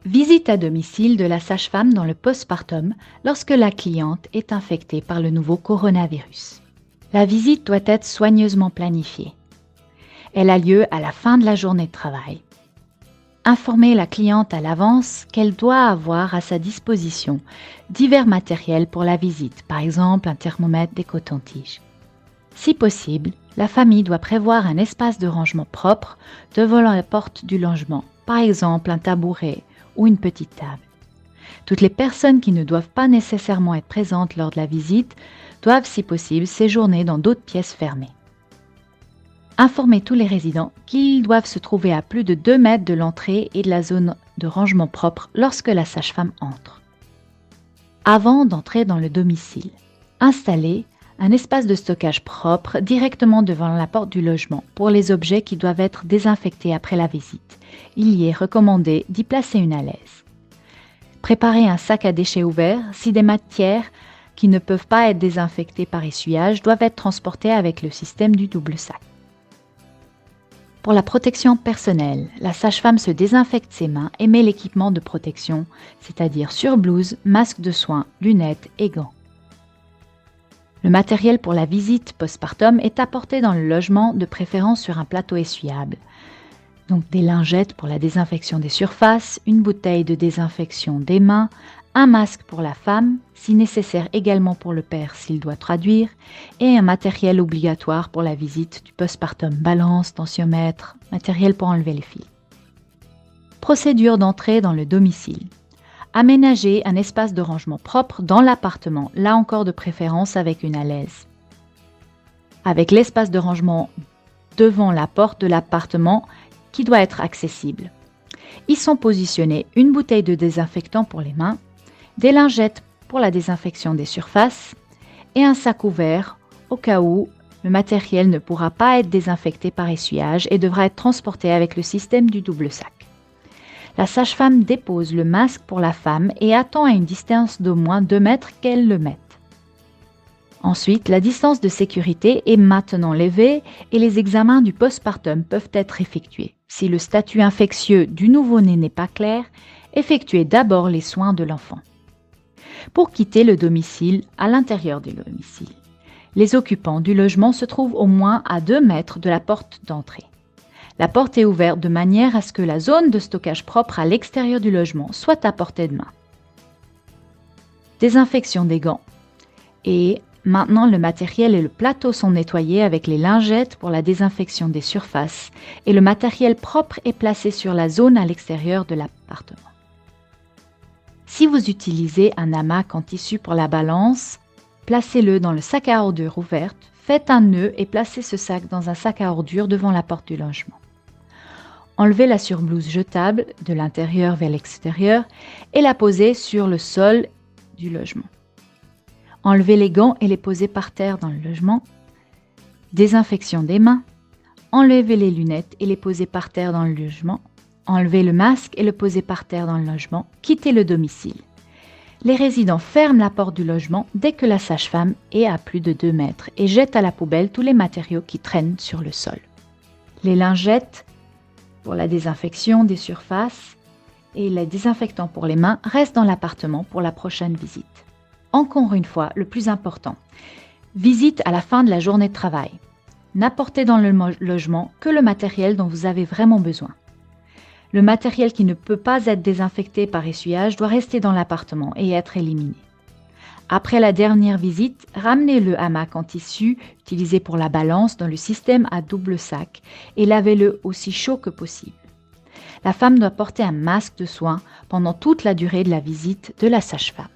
Visite à domicile de la sage-femme dans le postpartum lorsque la cliente est infectée par le nouveau coronavirus. La visite doit être soigneusement planifiée. Elle a lieu à la fin de la journée de travail. Informez la cliente à l'avance qu'elle doit avoir à sa disposition divers matériels pour la visite, par exemple un thermomètre, des cotons-tiges. Si possible, la famille doit prévoir un espace de rangement propre devant la porte du logement, par exemple un tabouret ou une petite table. Toutes les personnes qui ne doivent pas nécessairement être présentes lors de la visite doivent, si possible, séjourner dans d'autres pièces fermées. Informez tous les résidents qu'ils doivent se trouver à plus de 2 mètres de l'entrée et de la zone de rangement propre lorsque la sage-femme entre. Avant d'entrer dans le domicile, installez un espace de stockage propre directement devant la porte du logement pour les objets qui doivent être désinfectés après la visite. Il y est recommandé d'y placer une alaise. Préparez un sac à déchets ouvert si des matières qui ne peuvent pas être désinfectées par essuyage doivent être transportées avec le système du double sac. Pour la protection personnelle, la sage-femme se désinfecte ses mains et met l'équipement de protection, c'est-à-dire surblouse, masque de soins, lunettes et gants. Le matériel pour la visite postpartum est apporté dans le logement, de préférence sur un plateau essuyable. Donc des lingettes pour la désinfection des surfaces, une bouteille de désinfection des mains, un masque pour la femme, si nécessaire également pour le père s'il doit traduire, et un matériel obligatoire pour la visite du postpartum, balance, tensiomètre, matériel pour enlever les fils. Procédure d'entrée dans le domicile. Aménager un espace de rangement propre dans l'appartement, là encore de préférence avec une alaise. Avec l'espace de rangement devant la porte de l'appartement qui doit être accessible. Y sont positionnés une bouteille de désinfectant pour les mains, des lingettes pour la désinfection des surfaces et un sac ouvert au cas où le matériel ne pourra pas être désinfecté par essuyage et devra être transporté avec le système du double sac. La sage-femme dépose le masque pour la femme et attend à une distance d'au moins 2 mètres qu'elle le mette. Ensuite, la distance de sécurité est maintenant levée et les examens du postpartum peuvent être effectués. Si le statut infectieux du nouveau-né n'est pas clair, effectuez d'abord les soins de l'enfant. Pour quitter le domicile, à l'intérieur du domicile, les occupants du logement se trouvent au moins à 2 mètres de la porte d'entrée. La porte est ouverte de manière à ce que la zone de stockage propre à l'extérieur du logement soit à portée de main. Désinfection des gants. Et maintenant, le matériel et le plateau sont nettoyés avec les lingettes pour la désinfection des surfaces et le matériel propre est placé sur la zone à l'extérieur de l'appartement. Si vous utilisez un hamac en tissu pour la balance, placez-le dans le sac à ordures ouverte, faites un nœud et placez ce sac dans un sac à ordures devant la porte du logement. Enlevez la surblouse jetable de l'intérieur vers l'extérieur et la posez sur le sol du logement. Enlevez les gants et les posez par terre dans le logement. Désinfection des mains. Enlevez les lunettes et les posez par terre dans le logement. Enlevez le masque et le posez par terre dans le logement. Quittez le domicile. Les résidents ferment la porte du logement dès que la sage-femme est à plus de 2 mètres et jettent à la poubelle tous les matériaux qui traînent sur le sol. Les lingettes pour la désinfection des surfaces et les désinfectants pour les mains restent dans l'appartement pour la prochaine visite. Encore une fois, le plus important, visite à la fin de la journée de travail. N'apportez dans le logement que le matériel dont vous avez vraiment besoin. Le matériel qui ne peut pas être désinfecté par essuyage doit rester dans l'appartement et être éliminé. Après la dernière visite, ramenez le hamac en tissu utilisé pour la balance dans le système à double sac et lavez-le aussi chaud que possible. La femme doit porter un masque de soins pendant toute la durée de la visite de la sage-femme.